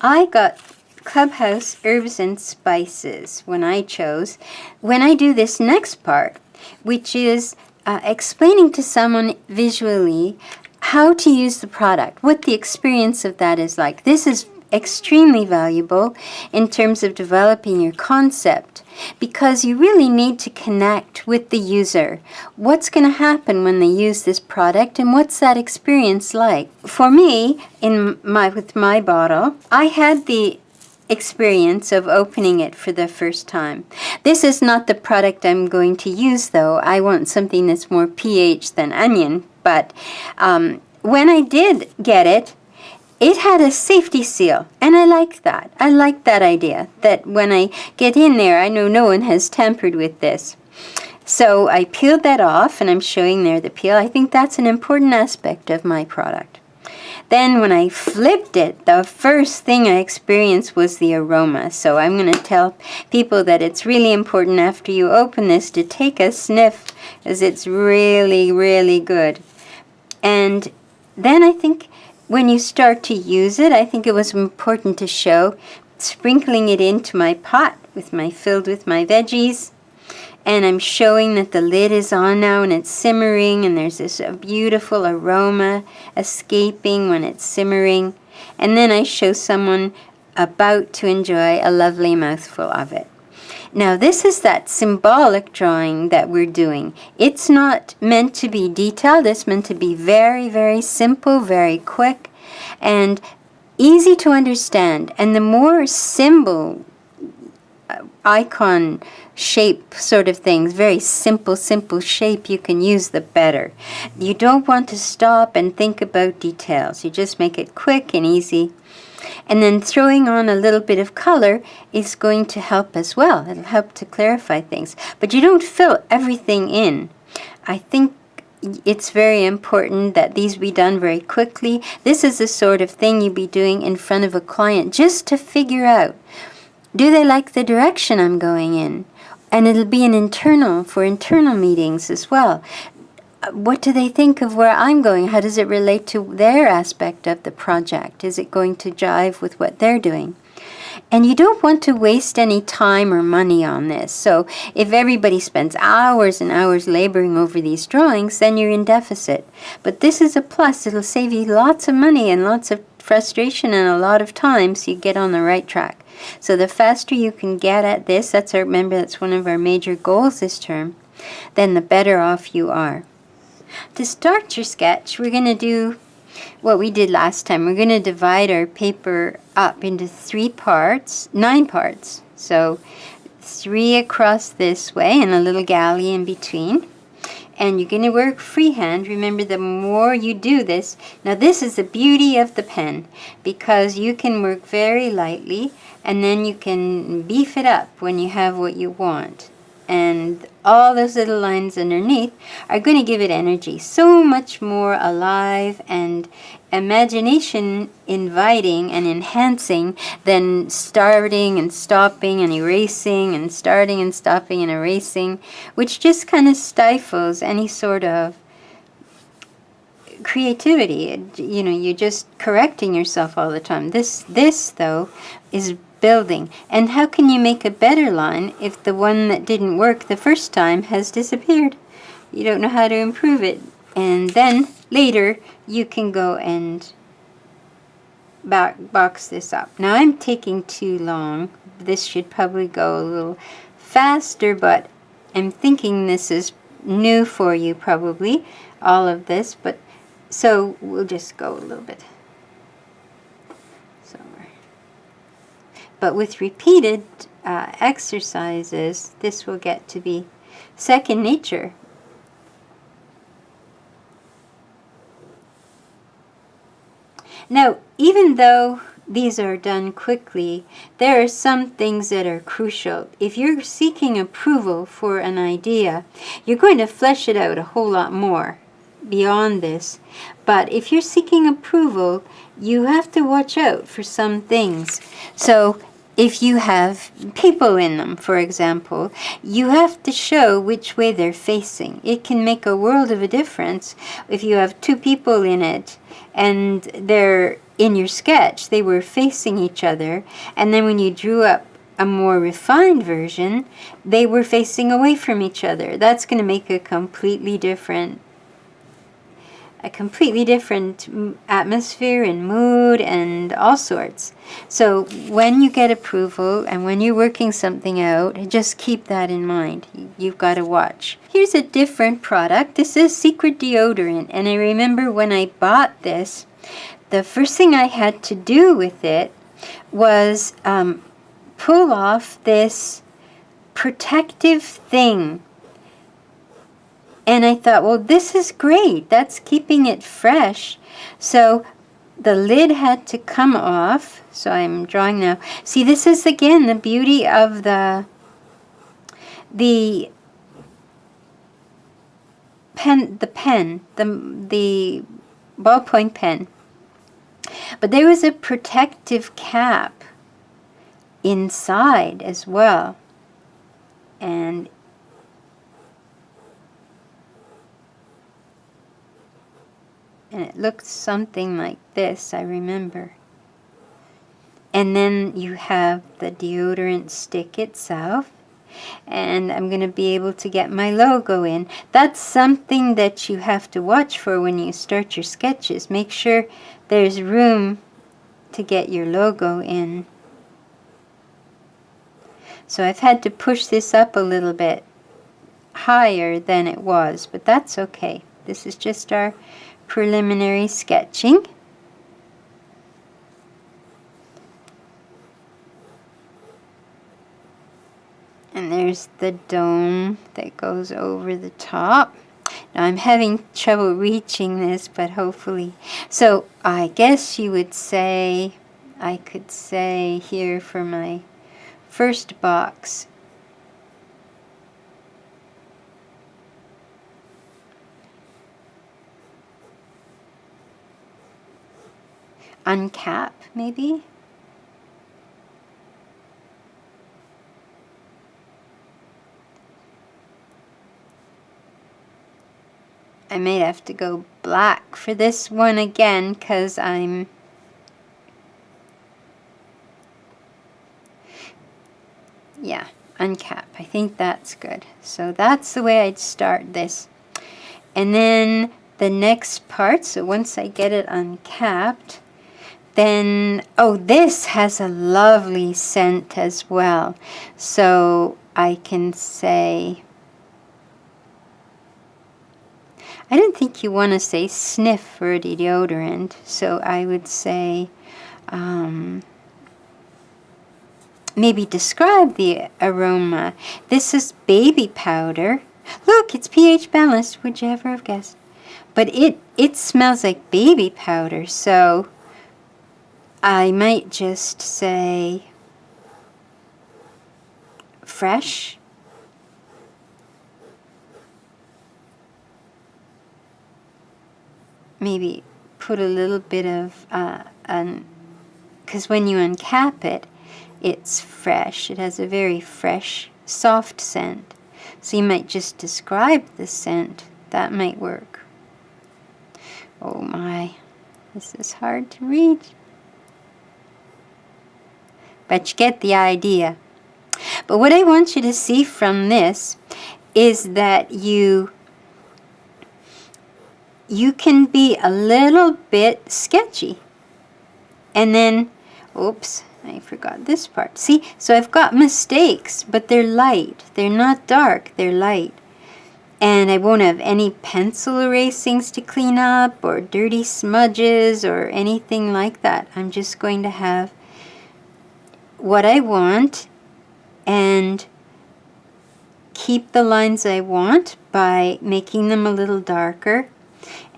I got Clubhouse Herbs and Spices when I chose. When I do this next part, which is explaining to someone visually how to use the product, what the experience of that is like. This is extremely valuable in terms of developing your concept, because you really need to connect with the user. What's going to happen when they use this product, and what's that experience like? For me, with my bottle, I had the experience of opening it for the first time. This is not the product I'm going to use, though. I want something that's more pH than onion. But when I did get it, it had a safety seal, and I liked that. I liked that idea, that when I get in there, I know no one has tampered with this. So I peeled that off, and I'm showing there the peel. I think that's an important aspect of my product. Then when I flipped it, the first thing I experienced was the aroma. So I'm going to tell people that it's really important after you open this to take a sniff, as it's really, really good. And then I think when you start to use it, I think it was important to show sprinkling it into my pot filled with my veggies. And I'm showing that the lid is on now and it's simmering, and there's this beautiful aroma escaping when it's simmering. And then I show someone about to enjoy a lovely mouthful of it. Now this is that symbolic drawing that we're doing. It's not meant to be detailed. It's meant to be very, very simple, very quick, and easy to understand. And the more symbol, icon shape sort of things, very simple shape you can use, the better. You don't want to stop and think about details. You just make it quick and easy. And then throwing on a little bit of color is going to help as well. It'll help to clarify things. But you don't fill everything in. I think it's very important that these be done very quickly. This is the sort of thing you'd be doing in front of a client just to figure out, do they like the direction I'm going in? And it'll be for internal meetings as well. What do they think of where I'm going? How does it relate to their aspect of the project? Is it going to jive with what they're doing? And you don't want to waste any time or money on this. So if everybody spends hours and hours laboring over these drawings, then you're in deficit. But this is a plus. It'll save you lots of money and lots of frustration and a lot of time, so you get on the right track. So the faster you can get at this, that's one of our major goals this term, then the better off you are. To start your sketch, we're going to do what we did last time. We're going to divide our paper up into 9 parts. So 3 across this way and a little galley in between. And you're going to work freehand. Remember, the more you do this, now this is the beauty of the pen, because you can work very lightly and then you can beef it up when you have what you want. And all those little lines underneath are going to give it energy, so much more alive and imagination inviting and enhancing than starting and stopping and erasing and starting and stopping and erasing, which just kind of stifles any sort of creativity. You're just correcting yourself all the time. This though is building. And how can you make a better line if the one that didn't work the first time has disappeared? You don't know how to improve it. And then later you can go and box this up. Now I'm taking too long. This should probably go a little faster, but I'm thinking this is new for you probably, all of this, but so we'll just go a little bit. But with repeated exercises, this will get to be second nature. Now, even though these are done quickly, there are some things that are crucial. If you're seeking approval for an idea, you're going to flesh it out a whole lot more beyond this. But if you're seeking approval, you have to watch out for some things. So if you have people in them, for example, you have to show which way they're facing. It can make a world of a difference if you have 2 people in it and they're in your sketch, they were facing each other, and then when you drew up a more refined version, they were facing away from each other. That's going to make a completely different atmosphere and mood and all sorts. So when you get approval and when you're working something out, just keep that in mind. You've got to watch. Here's a different product. This is Secret Deodorant, and I remember when I bought this, the first thing I had to do with it was pull off this protective thing. And I thought, well, this is great. That's keeping it fresh. So the lid had to come off. So I'm drawing now. See, this is again the beauty of the ballpoint pen. But there was a protective cap inside as well. And it looked something like this, I remember. And then you have the deodorant stick itself. And I'm going to be able to get my logo in. That's something that you have to watch for when you start your sketches. Make sure there's room to get your logo in. So I've had to push this up a little bit higher than it was, but that's okay. This is just our preliminary sketching. And there's the dome that goes over the top. Now I'm having trouble reaching this, but hopefully. So I guess you would say, I could say here for my first box, uncap maybe. I may have to go black for this one again because I'm uncap. I think that's good. So that's the way I'd start this. And then the next part, so once I get it uncapped, then, oh, this has a lovely scent as well. So I can say, I don't think you want to say sniff for a deodorant, so I would say maybe describe the aroma. This is baby powder. Look, it's pH balanced. Would you ever have guessed? But it smells like baby powder, so I might just say fresh. Maybe put a little bit of, because when you uncap it, it's fresh. It has a very fresh, soft scent. So you might just describe the scent. That might work. Oh my, this is hard to read. But you get the idea. But what I want you to see from this is that you can be a little bit sketchy. And then, oops, I forgot this part. See, so I've got mistakes, but they're light. They're not dark, they're light. And I won't have any pencil erasings to clean up or dirty smudges or anything like that. I'm just going to have what I want and keep the lines I want by making them a little darker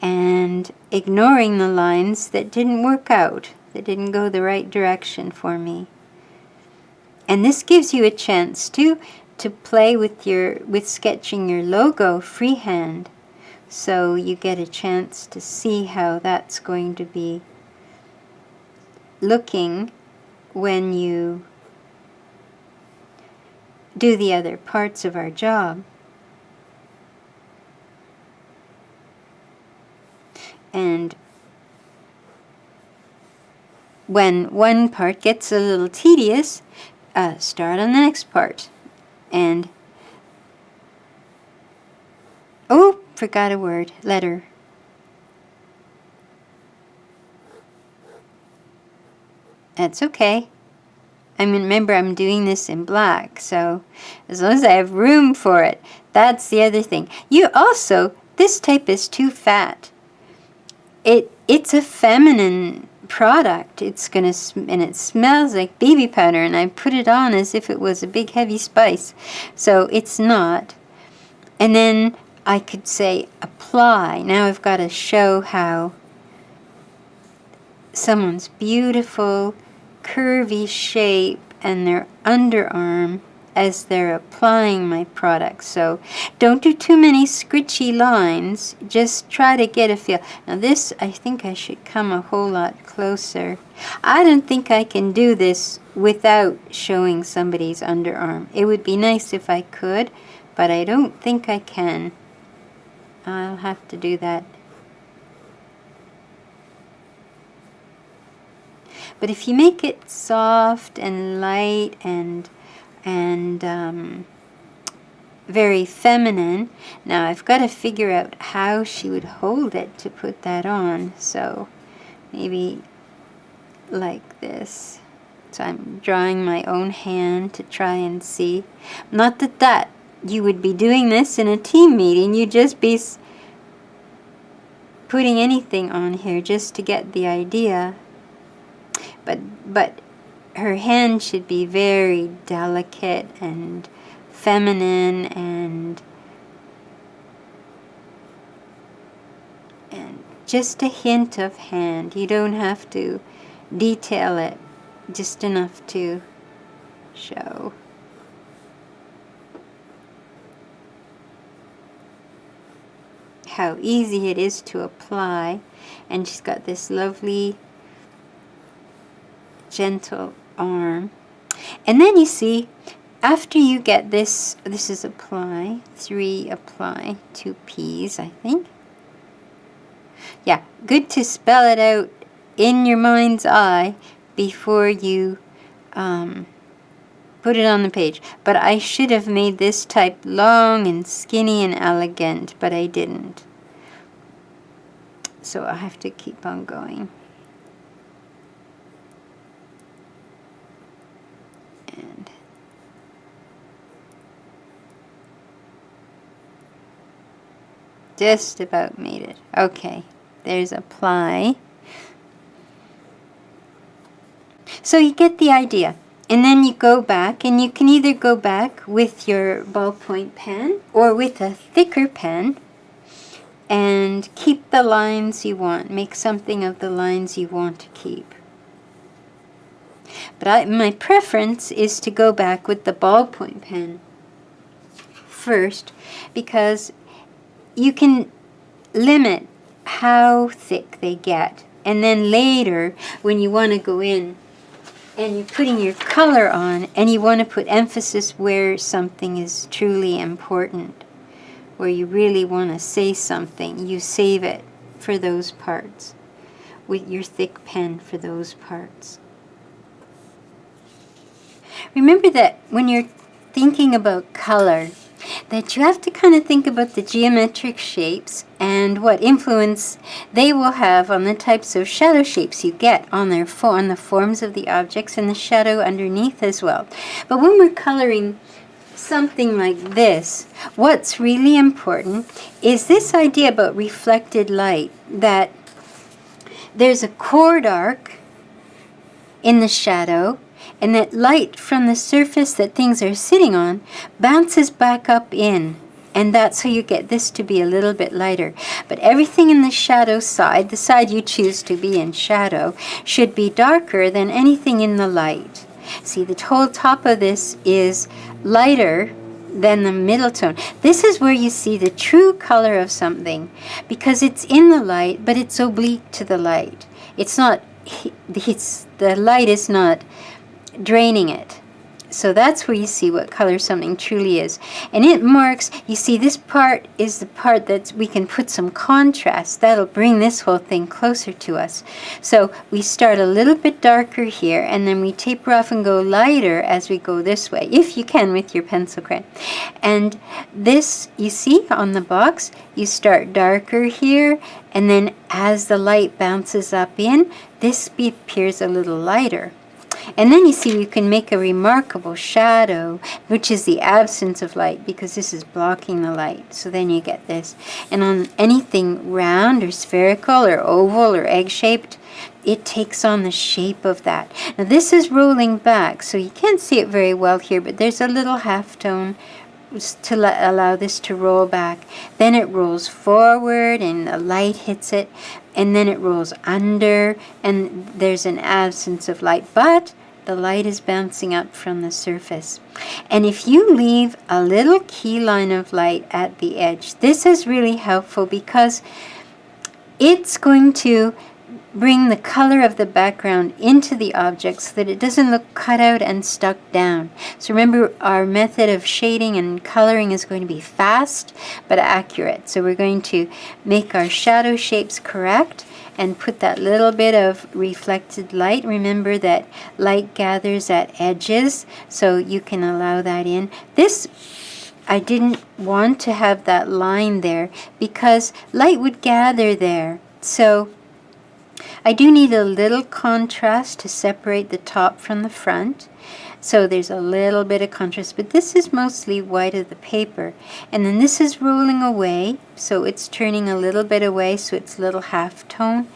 and ignoring the lines that didn't work out, that didn't go the right direction for me. And this gives you a chance to play with sketching your logo freehand, so you get a chance to see how that's going to be looking when you do the other parts of our job. And when one part gets a little tedious, start on the next part. And, oh, forgot a word, letter. That's okay. I mean, remember, I'm doing this in black, so as long as I have room for it, that's the other thing. You also, this type is too fat. It's a feminine product. It's gonna, and it smells like baby powder, and I put it on as if it was a big heavy spice, so it's not. And then I could say apply. Now I've got to show how someone's beautiful curvy shape and their underarm as they're applying my product. So don't do too many scritchy lines, just try to get a feel. Now this, I think I should come a whole lot closer. I don't think I can do this without showing somebody's underarm. It would be nice if I could, but I don't think I can. I'll have to do that. But if you make it soft and light and very feminine, now I've got to figure out how she would hold it to put that on. So maybe like this. So I'm drawing my own hand to try and see. Not that you would be doing this in a team meeting. You'd just be putting anything on here just to get the idea. But her hand should be very delicate and feminine and just a hint of hand. You don't have to detail it, just enough to show. How easy it is to apply. And she's got this lovely gentle arm. And then you see, after you get this, this is apply, 3 apply, 2 P's, I think. Yeah, good to spell it out in your mind's eye before you put it on the page. But I should have made this type long and skinny and elegant, but I didn't. So I have to keep on going. And just about made it. Okay, there's apply. So you get the idea. And then you go back, and you can either go back with your ballpoint pen or with a thicker pen and keep the lines you want. Make something of the lines you want to keep. But my preference is to go back with the ballpoint pen first, because you can limit how thick they get. And then later, when you want to go in and you're putting your color on and you want to put emphasis where something is truly important, where you really want to say something, you save it for those parts with your thick pen for those parts. Remember that when you're thinking about color, that you have to kind of think about the geometric shapes and what influence they will have on the types of shadow shapes you get on the forms of the objects and the shadow underneath as well. But when we're coloring something like this, what's really important is this idea about reflected light, that there's a chord arc in the shadow, and that light from the surface that things are sitting on bounces back up in. And that's how you get this to be a little bit lighter. But everything in the shadow side, the side you choose to be in shadow, should be darker than anything in the light. See, the whole top of this is lighter than the middle tone. This is where you see the true color of something, because it's in the light, but it's oblique to the light. It's not, the light is not draining it. So that's where you see what color something truly is. And it marks, you see, this part is the part that we can put some contrast. That'll bring this whole thing closer to us. So we start a little bit darker here, and then we taper off and go lighter as we go this way, if you can with your pencil crayon. And this, you see on the box, you start darker here, and then as the light bounces up in, this appears a little lighter. And then you see you can make a remarkable shadow, which is the absence of light, because this is blocking the light. So then you get this. And on anything round or spherical or oval or egg-shaped, it takes on the shape of that. Now this is rolling back, so you can't see it very well here, but there's a little halftone to allow this to roll back. Then it rolls forward and the light hits it, and then it rolls under and there's an absence of light, but the light is bouncing up from the surface. And if you leave a little key line of light at the edge, this is really helpful because it's going to bring the color of the background into the object so that it doesn't look cut out and stuck down. So remember, our method of shading and coloring is going to be fast but accurate. So we're going to make our shadow shapes correct and put that little bit of reflected light. Remember that light gathers at edges, so you can allow that in. This, I didn't want to have that line there because light would gather there. So I do need a little contrast to separate the top from the front. So there's a little bit of contrast, but this is mostly white of the paper. And then this is rolling away, so it's turning a little bit away, so it's a little half tone.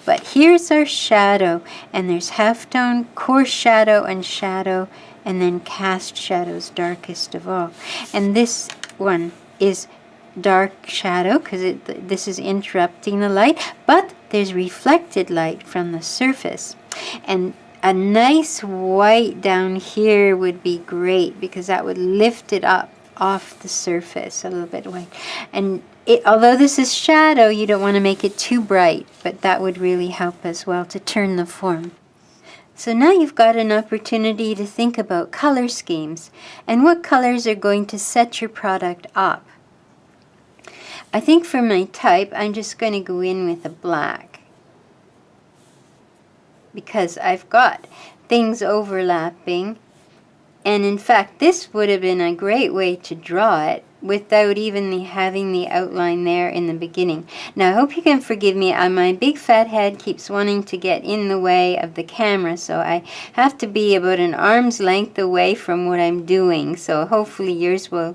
But here's our shadow, and there's half tone, coarse shadow, and then cast shadows, darkest of all. And this one is dark shadow because this is interrupting the light, but there's reflected light from the surface. And a nice white down here would be great because that would lift it up off the surface, a little bit white. And although this is shadow, you don't want to make it too bright, but that would really help as well to turn the form. So now you've got an opportunity to think about color schemes and what colors are going to set your product up. I think for my type, I'm just going to go in with a black because I've got things overlapping, and in fact this would have been a great way to draw it without even having the outline there in the beginning. Now I hope you can forgive me, my big fat head keeps wanting to get in the way of the camera, so I have to be about an arm's length away from what I'm doing, so hopefully yours will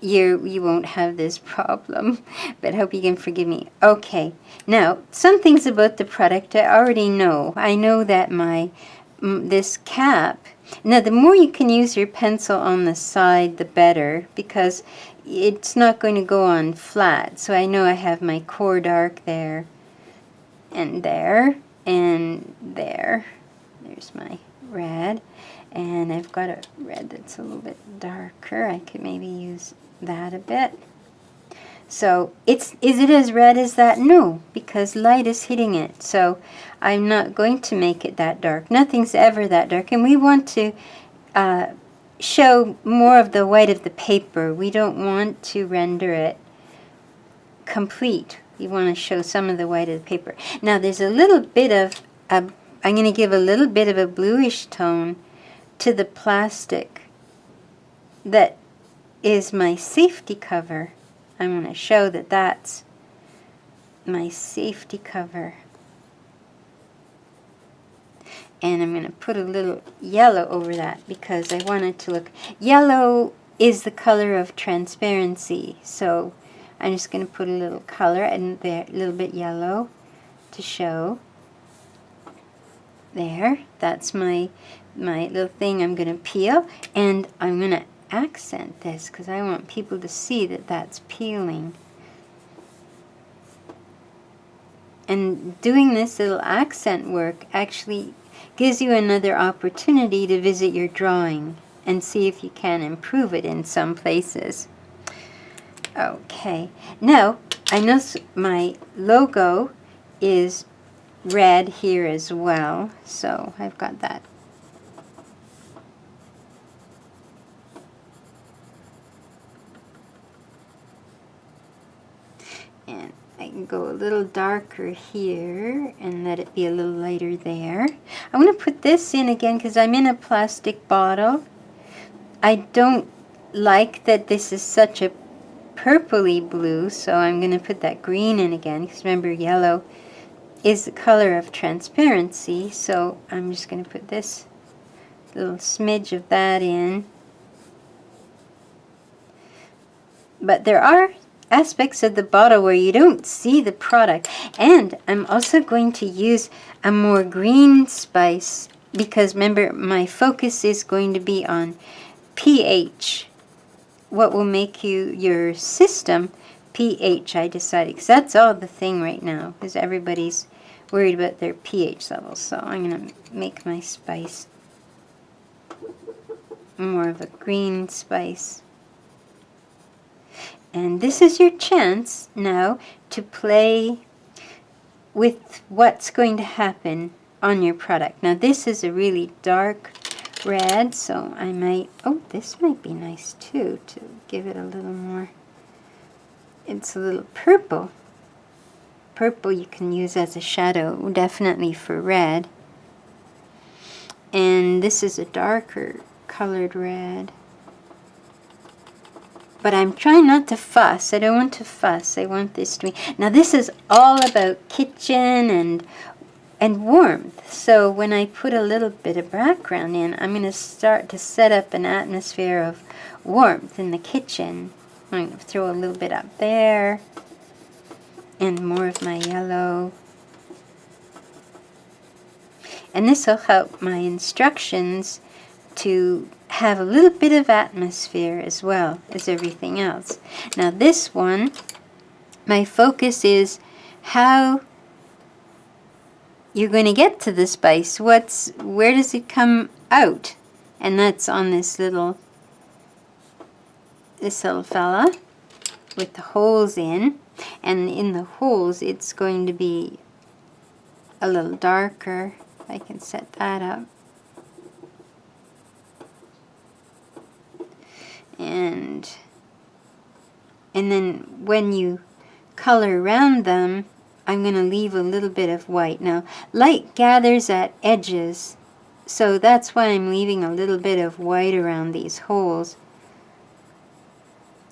you won't have this problem, but hope you can forgive me. Okay, now some things about the product I already know. I know that this cap, now the more you can use your pencil on the side the better, because it's not going to go on flat. So I know I have my core dark there and there and there. There's my red, and I've got a red that's a little bit darker. I could maybe use that a bit. So is it as red as that? No, because light is hitting it. So I'm not going to make it that dark. Nothing's ever that dark, and we want to show more of the white of the paper. We don't want to render it complete. We want to show some of the white of the paper. Now there's a little bit of I'm going to give a little bit of a bluish tone to the plastic that is my safety cover. I'm going to show that that's my safety cover. And I'm going to put a little yellow over that because I want it to look... Yellow is the color of transparency. So I'm just going to put a little color and there, a little bit yellow to show. There. That's my little thing I'm going to peel. And I'm going to accent this because I want people to see that that's peeling. And doing this little accent work actually gives you another opportunity to visit your drawing and see if you can improve it in some places. Okay, now I know my logo is red here as well, so I've got that might go a little darker here and let it be a little lighter there. I'm going to put this in again because I'm in a plastic bottle. I don't like that this is such a purpley blue, so I'm going to put that green in again, because remember, yellow is the color of transparency. So I'm just going to put this little smidge of that in. But there are aspects of the bottle where you don't see the product, and I'm also going to use a more green spice, because remember, my focus is going to be on pH. What will make your system pH, I decided, because that's all the thing right now, because everybody's worried about their pH levels. So I'm going to make my spice more of a green spice. And this is your chance now to play with what's going to happen on your product. Now this is a really dark red, so I might, oh, this might be nice too, to give it a little more. It's a little purple. Purple you can use as a shadow, definitely for red. And this is a darker colored red. But I'm trying not to fuss. I don't want to fuss. I want this to be... Now this is all about kitchen and warmth. So when I put a little bit of background in, I'm going to start to set up an atmosphere of warmth in the kitchen. I'm going to throw a little bit up there, and more of my yellow. And this will help my instructions to have a little bit of atmosphere as well as everything else. Now this one, my focus is how you're going to get to the spice. Where does it come out? And that's on this little fella with the holes in. And in the holes, it's going to be a little darker. I can set that up. And then when you color around them, I'm going to leave a little bit of white. Now, light gathers at edges, so that's why I'm leaving a little bit of white around these holes.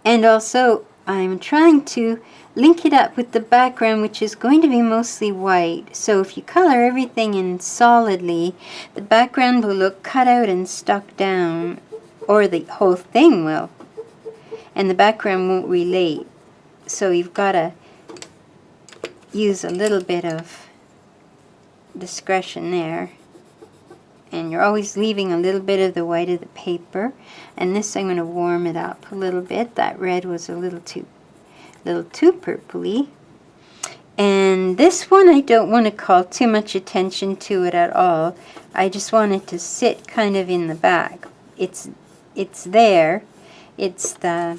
And also, I'm trying to link it up with the background, which is going to be mostly white. So if you color everything in solidly, the background will look cut out and stuck down, or the whole thing will. And the background won't relate. So you've got to use a little bit of discretion there. And you're always leaving a little bit of the white of the paper. And this I'm going to warm it up a little bit. That red was a little too purpley. And this one I don't want to call too much attention to it at all. I just want it to sit kind of in the back. It's there. It's the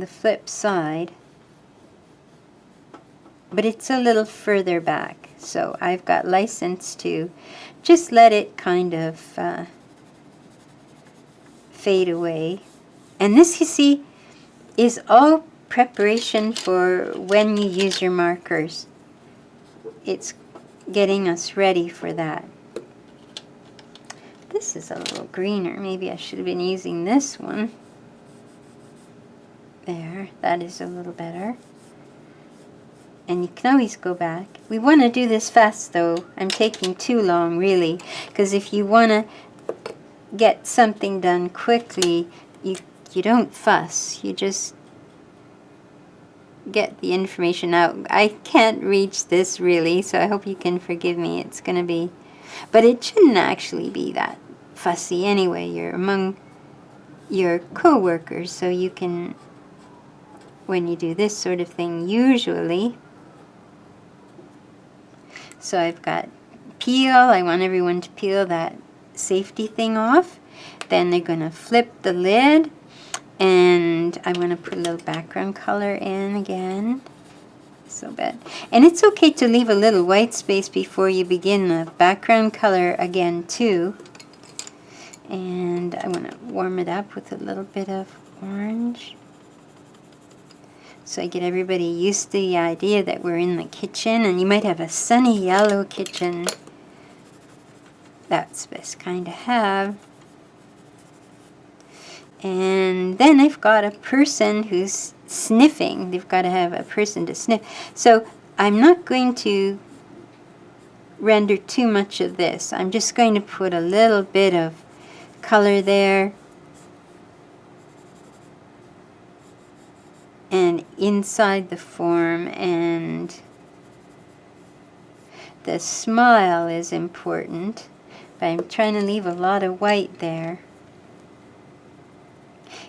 flip side, but it's a little further back, so I've got license to just let it kind of fade away. And this, you see, is all preparation for when you use your markers. It's getting us ready for that. This is a little greener. Maybe I should have been using this one. There, that is a little better. And you can always go back. We want to do this fast though. I'm taking too long really, because if you want to get something done quickly, you don't fuss. You just get the information out. I can't reach this really, so I hope you can forgive me. It's going to be, but it shouldn't actually be that fussy anyway. You're among your co-workers, so you can, when you do this sort of thing, usually. So I've got peel. I want everyone to peel that safety thing off. Then they're going to flip the lid, and I'm going to put a little background color in again. So bad. And it's okay to leave a little white space before you begin the background color again too. And I want to warm it up with a little bit of orange. So I get everybody used to the idea that we're in the kitchen, and you might have a sunny yellow kitchen. That's the best kind to have. And then I've got a person who's sniffing. They've got to have a person to sniff. So I'm not going to render too much of this. I'm just going to put a little bit of color there. And inside the form, and the smile is important, but I'm trying to leave a lot of white there.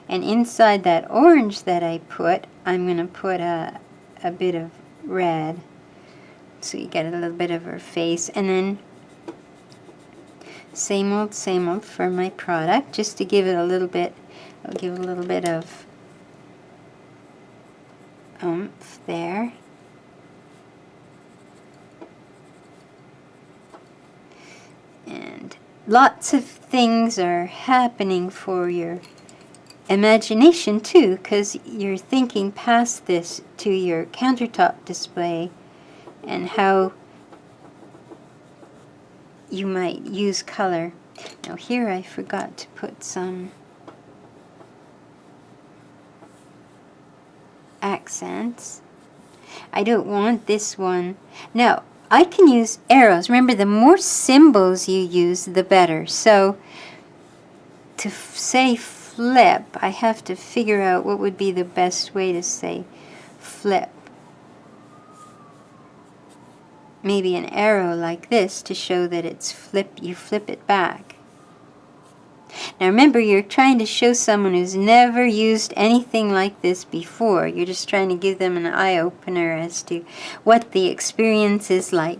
And inside that orange that I put, I'm going to put a bit of red, so you get a little bit of her face. And then same old for my product, just to give it a little bit. I'll give a little bit of oomph there. And lots of things are happening for your imagination too, because you're thinking past this to your countertop display and how you might use color. Now here I forgot to put some accents. I don't want this one. Now I can use arrows. Remember, the more symbols you use, the better. So to say flip, I have to figure out what would be the best way to say flip. Maybe an arrow like this to show that it's flip, you flip it back. Now remember, you're trying to show someone who's never used anything like this before. You're just trying to give them an eye-opener as to what the experience is like.